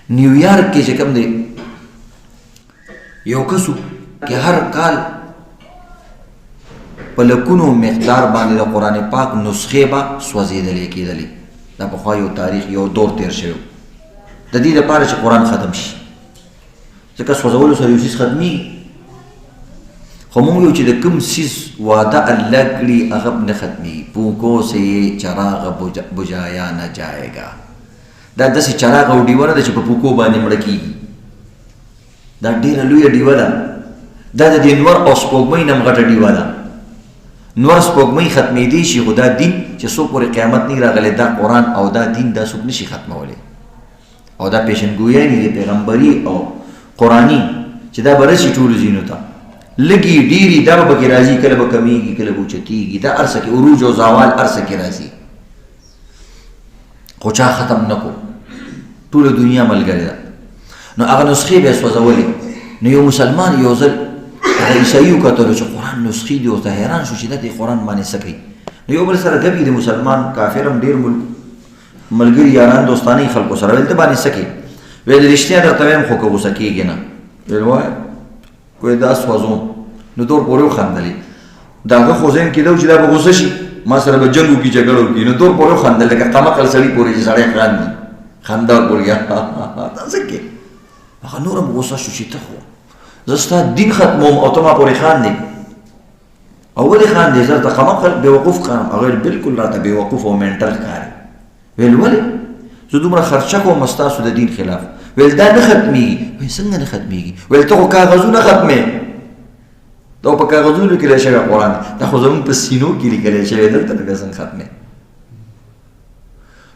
نیویارک کې چې کوم دی یو کسو کې هر کال په لکونو مقدار باندې د قرآن پاک نسخې به سوځېدلې کېدلې. دا پخوا یو تاریخ یو دور تیر شوی د دې لپاره چې قرآن ختم شي، ځکه سوځولو سره یو څیز ختمېږي. خو موږ یو چې د کوم څیز وعده الله کړي هغه نه ختمېږي. پوکو سے چراغ بجایا نه جائے گا. دا داسې چراغ او ډیوه نه ده چې په پوکو باندې مړه کېږي. دا ډېره لویه ډیوه ده. دا د دې نور او سپوږمۍ نه هم غټه ډیوه ده. نور سپوږمۍ ختمېدی شي، خو دا دین چې څو پورې قیامت نه راغلی، دا قرآن او دا دین دا څوک نشي ختمولی. او دا پیشنګویانې د پیغمبري او قرآني چې دا به رسي ټولو ځینو ته، لږي ډېري دا به پکې راځي، کله به کمیږي کله به اوچتېږي، دا هر څه کې عروج او زوال هر څه کې راځي. خو چا ختم نه کو، ټوله دنیا ملګرې ده. نو هغه نسخې به یې سوځولې. نو یو مسلمان یو ځل هغه عیسایي وکتلو چې قرآن نسخې دي، ورته حیران شو چې دا د قرآن باندې څه کوي. نو یو بل سره ګپي د مسلمان کافر هم ډېر ملګري یاران دوستانه خلکو سره ویل ته باندې څه کوي. ویل رښتیا درته وایم خو که غوسه کېږي نه. ویل وایه کوی دا سوځوم. نو تور پورې وخندلې. د هغه خو ذهن کې ده چې دا به غوسه شي، ما سره به جنګ وکړي جګړه وکړي. نو تور پورې وخندل لکه قمقل سړي پورې چې سړی خاندي، خندا ورپورې دا څه کوې. هغه نور هم غوسه شو چې ته خو زه ستا دین ختموم او ته ما پورې خاندې. او ولې خاندې؟ زه درته قمقل بېوقوف ښکارم. هغه ویل بلکل راته بېوقوف او مینټل ښکاري. ویل ولې؟ زه دومره خرچه کوم ستاسو د دین خلاف. ویل دا نه ختمېږي. ویل څنګه نه ختمېږي؟ ویل ته خو کاغذونه ختمې، دا په کاغذونو لیکلی شوی قرآن، دا خو زمونږ په سینو کې لیکلی شوی، دلته نه بیا څنګه ختمې.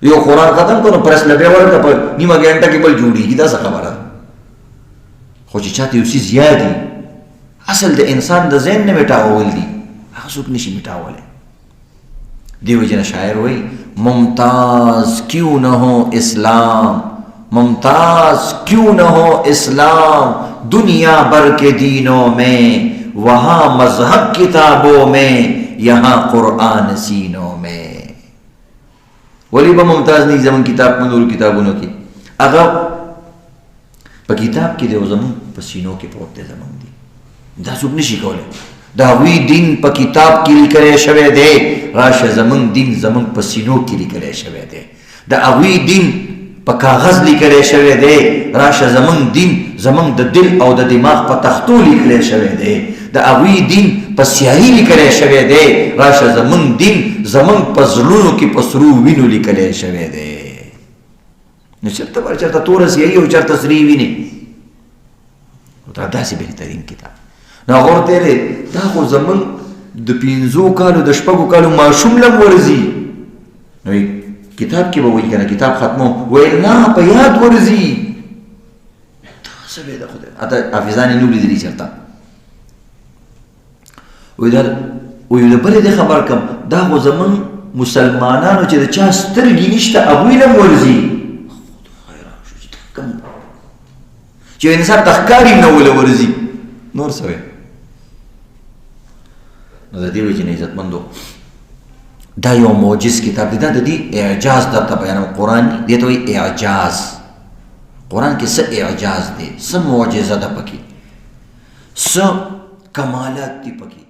یو قرآن ختم کړو پرس له بیا ورته په نیمه ګنټه کې بل جوړېږي. دا څه خبره ده؟ خو چې چاته یو څیز یادي، اصل د انسان د ذهن نه میټاول دي، هغه څوک نشي میټاولی. دی وجه نه شاعر وایي ممتاز کیوں نہ ہو اسلام، ممتاز کیوں نہ ہو اسلام دنیا بھر کے دینوں میں، وہاں مذہب کتابوں میں یہاں قرآن سینوں میں. ولی به ممتاز نه زمون کتاب په نورو کتابونو کې، هغه په کتاب کې دی او زمون په سینو کې پروت دی. زمون دی دا څوک نشي کولی. د هغوی دین په کتاب کې لیکلی شوی دی، راشه زمون دین زمون په سینو کې لیکلی شوی دی. د هغوی دین په کاغذ لیکلی شوی دی، راشه زمون دین زمون د دل او د دماغ په تختو لیکلی شوی دی. د هغوی دین په سیاهي لیکلی شوی دی، راشه زمون دین زمون په زړونو کې په سرو وینو لیکلی شوی دی. نو چېرته توره سیاهي او چېرته سرې وینې، دا داسې بهترین کتاب. نو هغه ورته ویلې دا خو زمون د 5 کالو د 6 کالو ماشوم لم ورځي. نو کتاب کې به وایي که نه کتاب ختمو. ویل نه په یاد ورځي. دا څه دی د خدای اته حافظان یې نه لیدلي چېرته. وایي د بلې دی خبر کړم، دا خو زمون مسلمانانو چې د چا سترګې نشته هغوی لم ورځي. حیران شو چې دا کوم چې انسان ته ښکاري نه وله ورځي، نور څه وی. نو د دې وجې نه عزتمندو دا یو معجز کتاب دی. دا د دې اعجاز درته بیانوم. قرآن دې ته وایي اعجاز. قرآن کې څه اعجاز دی، څه معجزه ده پکې، څه کمالات دي پکې.